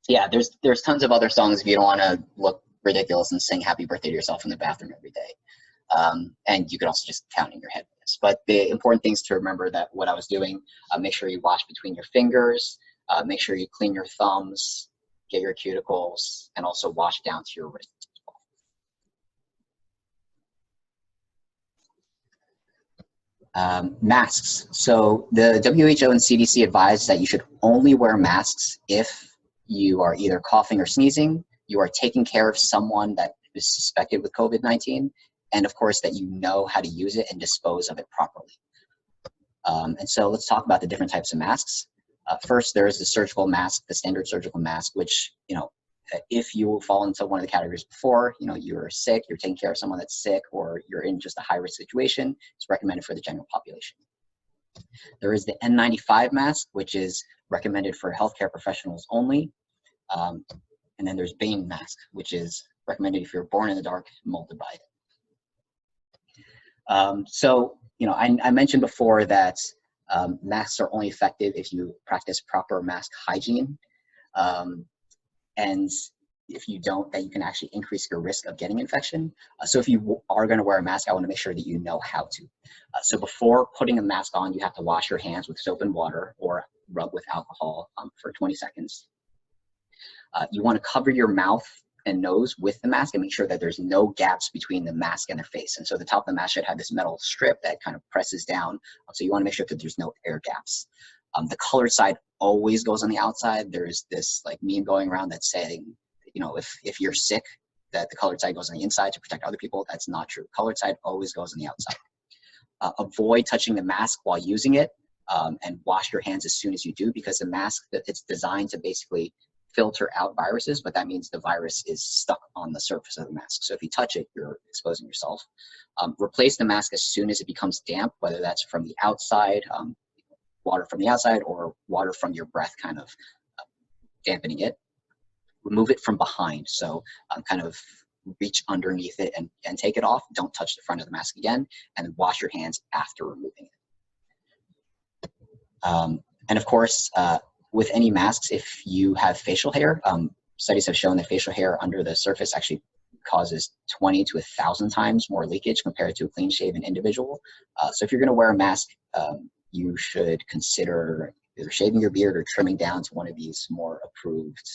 Yeah, there's tons of other songs if you don't want to look ridiculous and sing happy birthday to yourself in the bathroom every day. And you could also just count in your head. But the important things to remember that what I was doing, make sure you wash between your fingers, make sure you clean your thumbs, get your cuticles, and also wash down to your wrists. Masks. So the WHO and CDC advise that you should only wear masks if you are either coughing or sneezing, you are taking care of someone that is suspected with COVID-19, and of course that you know how to use it and dispose of it properly. And so let's talk about the different types of masks. First, there is the surgical mask, the standard surgical mask, which, if you fall into one of the categories before, you're sick, you're taking care of someone that's sick, or you're in just a high-risk situation, it's recommended for the general population. There is the N95 mask, which is recommended for healthcare professionals only. And then there's Bane mask, which is recommended if you're born in the dark, molded by it. So, I mentioned before that masks are only effective if you practice proper mask hygiene. And if you don't, that you can actually increase your risk of getting infection. So if you are going to wear a mask, I want to make sure that you know how to. So before putting a mask on, you have to wash your hands with soap and water or rub with alcohol for 20 seconds. You want to cover your mouth and nose with the mask and make sure that there's no gaps between the mask and their face. And so the top of the mask should have this metal strip that kind of presses down. So you want to make sure that there's no air gaps. The colored side always goes on the outside. There's this meme going around that's saying, if you're sick, that the colored side goes on the inside to protect other people. That's not true. Colored side always goes on the outside. Avoid touching the mask while using it, and wash your hands as soon as you do, because the mask, it's designed to basically filter out viruses, but that means the virus is stuck on the surface of the mask. So if you touch it, you're exposing yourself. Replace the mask as soon as it becomes damp, whether that's from the outside, water from the outside, or water from your breath kind of dampening it. Remove it from behind. So kind of reach underneath it and take it off. Don't touch the front of the mask again, and wash your hands after removing it. And of course, with any masks, if you have facial hair, studies have shown that facial hair under the surface actually causes 20 to 1,000 times more leakage compared to a clean-shaven individual. So if you're going to wear a mask, you should consider either shaving your beard or trimming down to one of these more approved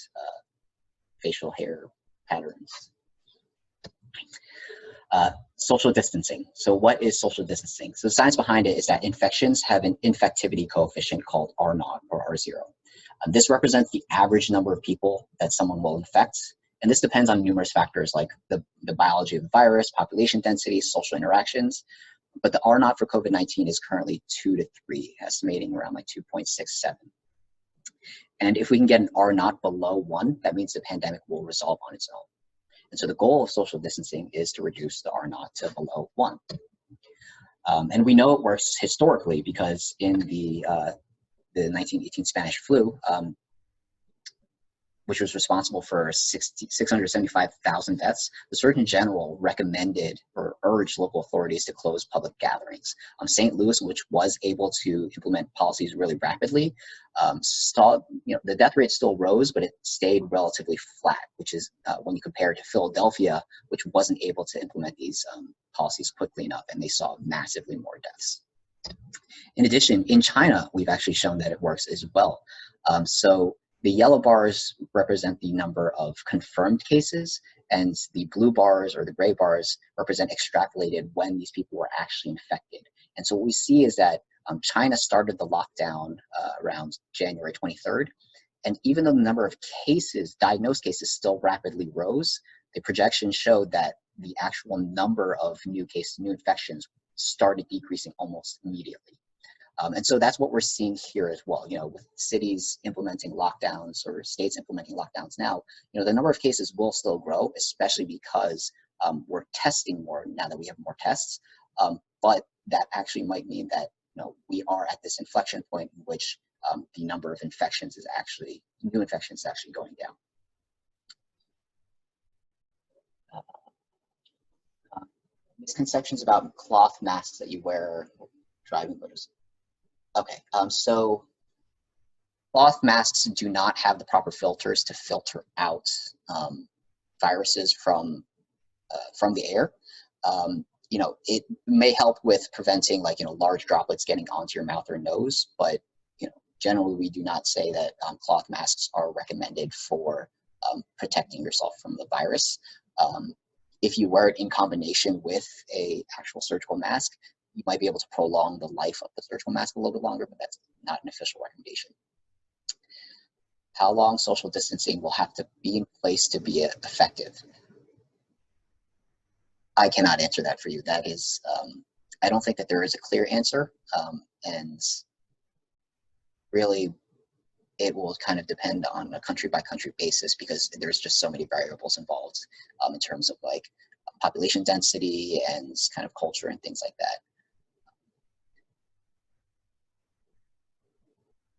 facial hair patterns. Social distancing. So what is social distancing? So the science behind it is that infections have an infectivity coefficient called R0 or R0. This represents the average number of people that someone will infect. And this depends on numerous factors like the biology of the virus, population density, social interactions. But the R0 for COVID-19 is currently 2 to 3, estimating around 2.67. And if we can get an R0 below 1, that means the pandemic will resolve on its own. And so the goal of social distancing is to reduce the R naught to below 1. And we know it works historically because in the 1918 Spanish flu, which was responsible for 675,000 deaths, the Surgeon General recommended or urged local authorities to close public gatherings. St. Louis, which was able to implement policies really rapidly, the death rate still rose, but it stayed relatively flat, which is when you compare it to Philadelphia, which wasn't able to implement these policies quickly enough, and they saw massively more deaths. In addition, in China, we've actually shown that it works as well. So the yellow bars represent the number of confirmed cases, and the blue bars or the gray bars represent extrapolated when these people were actually infected. And so what we see is that China started the lockdown around January 23rd, and even though the number of cases, diagnosed cases, still rapidly rose, the projections showed that the actual number of new cases, new infections, started decreasing almost immediately. And so that's what we're seeing here as well. With cities implementing lockdowns or states implementing lockdowns now, the number of cases will still grow, especially because we're testing more now that we have more tests. But that actually might mean that we are at this inflection point in which the number of infections is actually, new infections is actually going down. Misconceptions about cloth masks that you wear driving photos. Okay, so cloth masks do not have the proper filters to filter out viruses from the air. It may help with preventing large droplets getting onto your mouth or nose, but generally we do not say that cloth masks are recommended for protecting yourself from the virus. If you wear it in combination with a actual surgical mask, you might be able to prolong the life of the surgical mask a little bit longer, but that's not an official recommendation. How long social distancing will have to be in place to be effective? I cannot answer that for you. That is, I don't think that there is a clear answer, and really it will kind of depend on a country by country basis because there's just so many variables involved in terms of population density and kind of culture and things like that.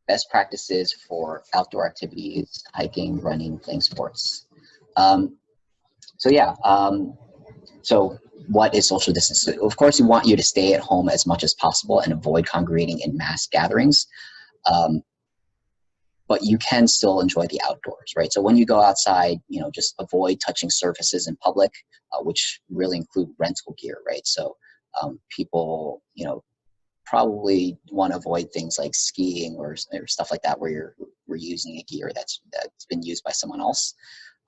Best practices for outdoor activities, hiking, running, playing sports. So what is social distancing? Of course, we want you to stay at home as much as possible and avoid congregating in mass gatherings. But you can still enjoy the outdoors, right? So when you go outside, just avoid touching surfaces in public, which really include rental gear, right? So people, probably want to avoid things like skiing or stuff like that where we're using a gear that's been used by someone else.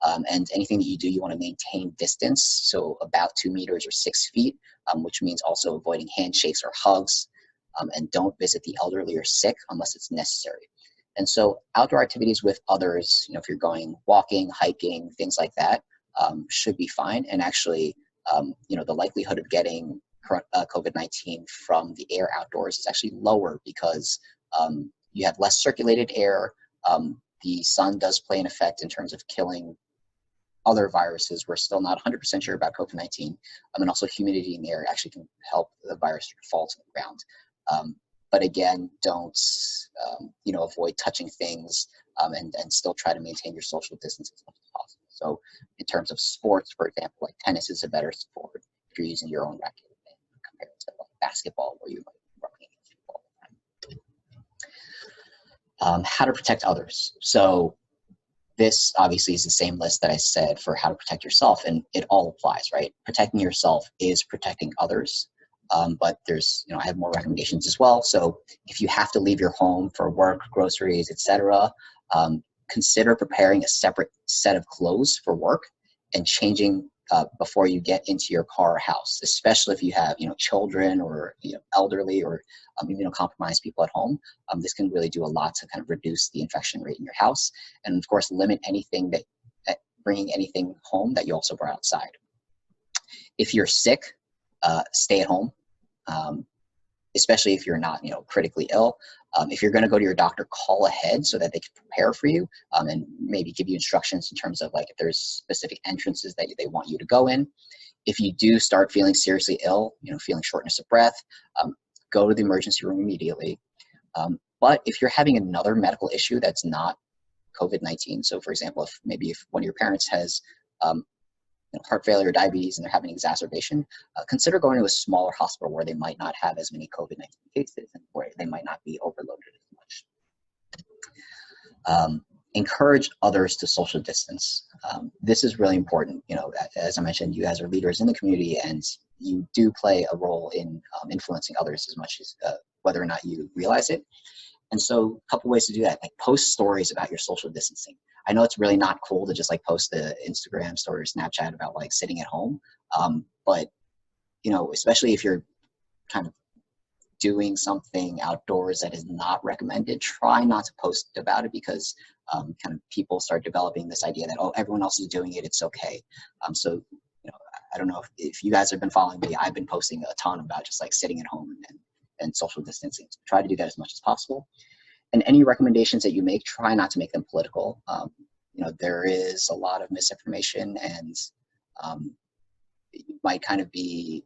And anything that you do, you want to maintain distance, so about 2 meters or 6 feet, which means also avoiding handshakes or hugs, and don't visit the elderly or sick unless it's necessary. And so outdoor activities with others, if you're going walking, hiking, things like that, should be fine. And actually, the likelihood of getting COVID-19 from the air outdoors is actually lower because you have less circulated air. The sun does play an effect in terms of killing other viruses. We're still not 100% sure about COVID-19. And also humidity in the air actually can help the virus fall to the ground. But again, don't, avoid touching things and still try to maintain your social distance as much as possible. So in terms of sports, for example, like tennis is a better sport if you're using your own racket compared to basketball where you might be running against people all the time. How to protect others. So this obviously is the same list that I said for how to protect yourself, and it all applies, right? Protecting yourself is protecting others. But there's, I have more recommendations as well. So if you have to leave your home for work, groceries, etc., consider preparing a separate set of clothes for work and changing before you get into your car or house, especially if you have, children or elderly or immunocompromised people at home. This can really do a lot to kind of reduce the infection rate in your house, and of course limit anything that bringing anything home that you also brought outside. If you're sick, stay at home, especially if you're not, critically ill. If you're going to go to your doctor, call ahead so that they can prepare for you, and maybe give you instructions in terms of like if there's specific entrances that they want you to go in. If you do start feeling seriously ill, feeling shortness of breath, go to the emergency room immediately. But if you're having another medical issue that's not COVID-19, so for example, if one of your parents has heart failure or diabetes and they're having exacerbation, consider going to a smaller hospital where they might not have as many COVID-19 cases and where they might not be overloaded as much. Encourage others to social distance. This is really important. As I mentioned, you guys are leaders in the community and you do play a role in influencing others as much as whether or not you realize it. And so a couple ways to do that, like post stories about your social distancing. I know it's really not cool to just like post the Instagram story or Snapchat about like sitting at home. But, especially if you're kind of doing something outdoors that is not recommended, try not to post about it because kind of people start developing this idea that, oh, everyone else is doing it, it's okay. So, I don't know if you guys have been following me, I've been posting a ton about just like sitting at home and social distancing. So try to do that as much as possible. And any recommendations that you make, try not to make them political. There is a lot of misinformation and you might kind of be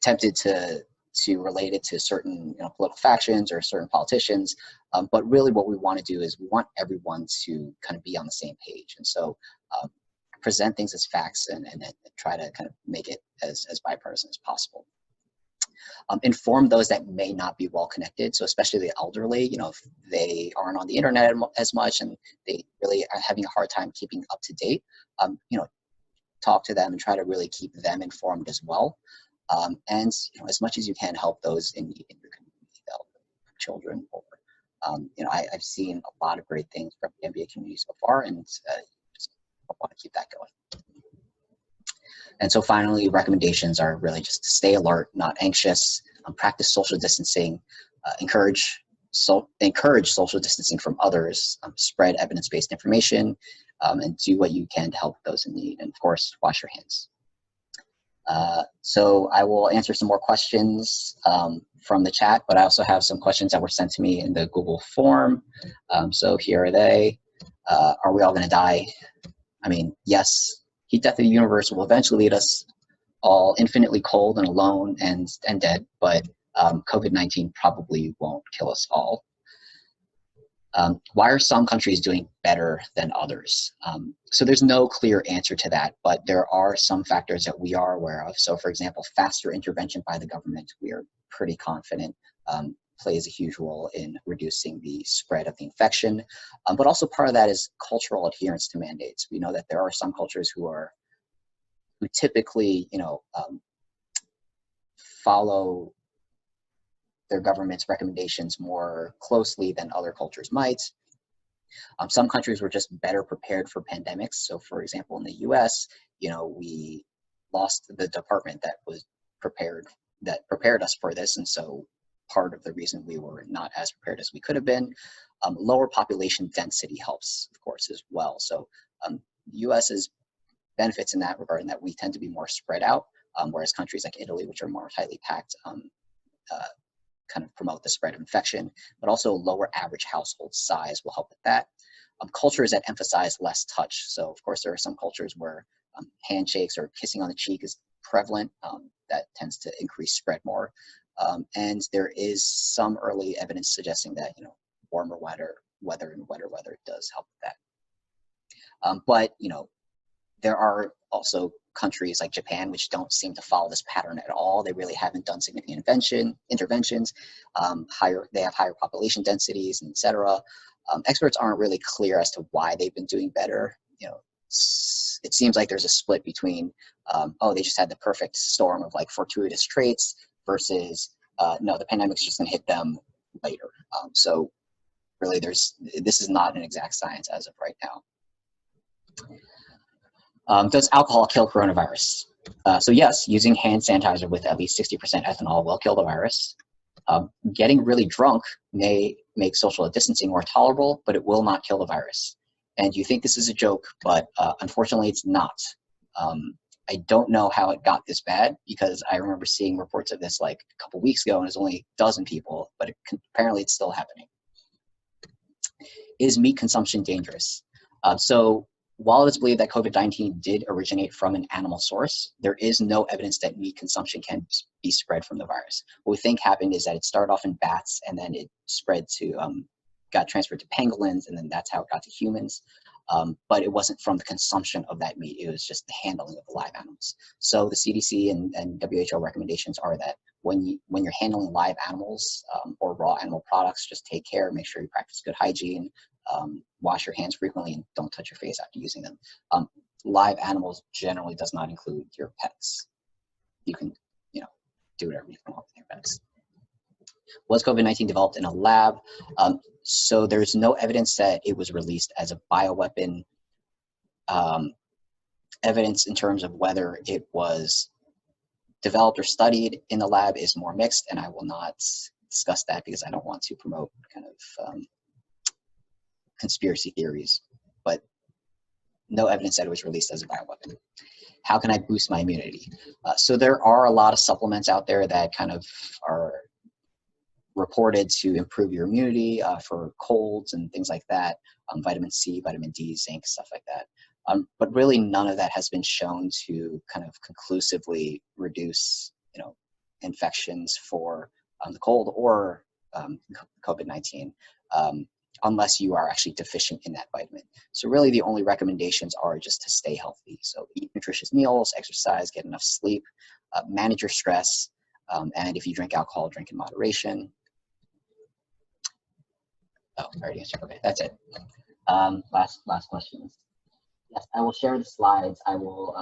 tempted to relate it to certain political factions or certain politicians. But really what we want to do is we want everyone to kind of be on the same page. And so present things as facts and try to kind of make it as bipartisan as possible. Inform those that may not be well connected. So especially the elderly, if they aren't on the internet as much and they really are having a hard time keeping up to date, talk to them and try to really keep them informed as well. And as much as you can, help those in need in your community, children. Or, I've seen a lot of great things from the M.B.A community so far, and just want to keep that going. And so finally, recommendations are really just to stay alert, not anxious, practice social distancing, encourage social distancing from others, spread evidence-based information, and do what you can to help those in need. And of course, wash your hands. So I will answer some more questions from the chat, but I also have some questions that were sent to me in the Google form. So here are they. Are we all going to die? I mean, yes. Heat death of the universe will eventually lead us all infinitely cold and alone and dead, but COVID-19 probably won't kill us all. Why are some countries doing better than others? So there's no clear answer to that, but there are some factors that we are aware of. So for example, faster intervention by the government, we are pretty confident plays a huge role in reducing the spread of the infection. But also part of that is cultural adherence to mandates. We know that there are some cultures who typically, follow their government's recommendations more closely than other cultures might. Some countries were just better prepared for pandemics. So for example, in the US, we lost the department that prepared us for this. And so part of the reason we were not as prepared as we could have been. Lower population density helps, of course, as well. So the US has benefits in that regard, in that we tend to be more spread out, whereas countries like Italy, which are more tightly packed, kind of promote the spread of infection, but also lower average household size will help with that. Cultures that emphasize less touch. So of course, there are some cultures where handshakes or kissing on the cheek is prevalent. That tends to increase spread more. And there is some early evidence suggesting that warmer weather and wetter weather does help with that. But there are also countries like Japan which don't seem to follow this pattern at all. They really haven't done significant interventions. They have higher population densities, and etc. Experts aren't really clear as to why they've been doing better. It seems like there's a split between they just had the perfect storm of like fortuitous traits versus no, the pandemic's just going to hit them later. So really, this is not an exact science as of right now. Does alcohol kill coronavirus? So yes, using hand sanitizer with at least 60% ethanol will kill the virus. Getting really drunk may make social distancing more tolerable, but it will not kill the virus. And you think this is a joke, but unfortunately it's not. I don't know how it got this bad, because I remember seeing reports of this like a couple weeks ago and it was only a dozen people, but apparently it's still happening. Is meat consumption dangerous? So while it's believed that COVID-19 did originate from an animal source, there is no evidence that meat consumption can be spread from the virus. What we think happened is that it started off in bats and then it spread to, got transferred to pangolins, and then that's how it got to humans. But it wasn't from the consumption of that meat, it was just the handling of the live animals. So the CDC and WHO recommendations are that when you're handling live animals or raw animal products, just take care, make sure you practice good hygiene, wash your hands frequently, and don't touch your face after using them. Live animals generally does not include your pets. You can, do whatever you want with your pets. Was COVID-19 developed in a lab? So there's no evidence that it was released as a bioweapon. Evidence in terms of whether it was developed or studied in the lab is more mixed, and I will not discuss that because I don't want to promote kind of conspiracy theories, but no evidence that it was released as a bioweapon. How can I boost my immunity? So there are a lot of supplements out there that kind of are reported to improve your immunity for colds and things like that, vitamin C, vitamin D, zinc, stuff like that. But really none of that has been shown to kind of conclusively reduce, infections for the cold or COVID-19, unless you are actually deficient in that vitamin. So really the only recommendations are just to stay healthy. So eat nutritious meals, exercise, get enough sleep, manage your stress, and if you drink alcohol, drink in moderation. Oh, I already answered. Okay, that's it. Last questions. Yes, I will share the slides. I will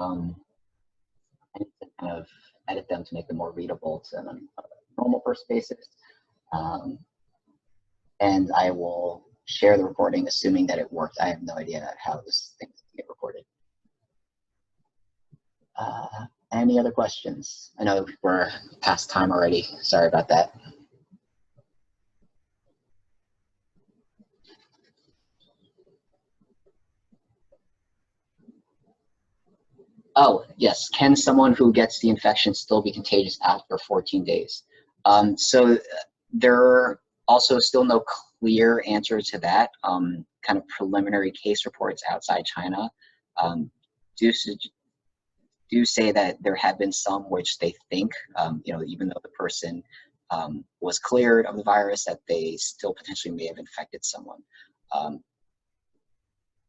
I need to kind of edit them to make them more readable to a normal person basis. And I will share the recording, assuming that it worked. I have no idea how this thing is going to get recorded. Any other questions? I know we're past time already. Sorry about that. Oh, yes. Can someone who gets the infection still be contagious after 14 days? So there are also still no clear answer to that. Kind of preliminary case reports outside China do say that there have been some which they think, even though the person was cleared of the virus, that they still potentially may have infected someone.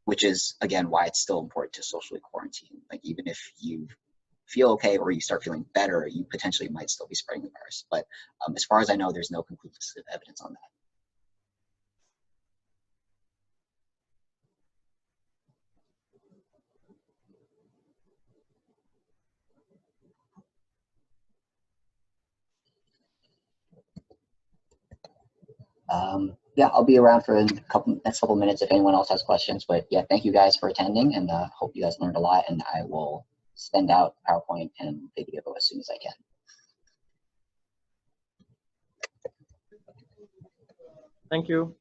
Which is, again, why it's still important to socially quarantine. Like, even if you feel okay or you start feeling better, you potentially might still be spreading the virus. But as far as I know, there's no conclusive evidence on that. Yeah, I'll be around for next couple minutes if anyone else has questions. But yeah, thank you guys for attending, and hope you guys learned a lot. And I will send out PowerPoint and video as soon as I can. Thank you.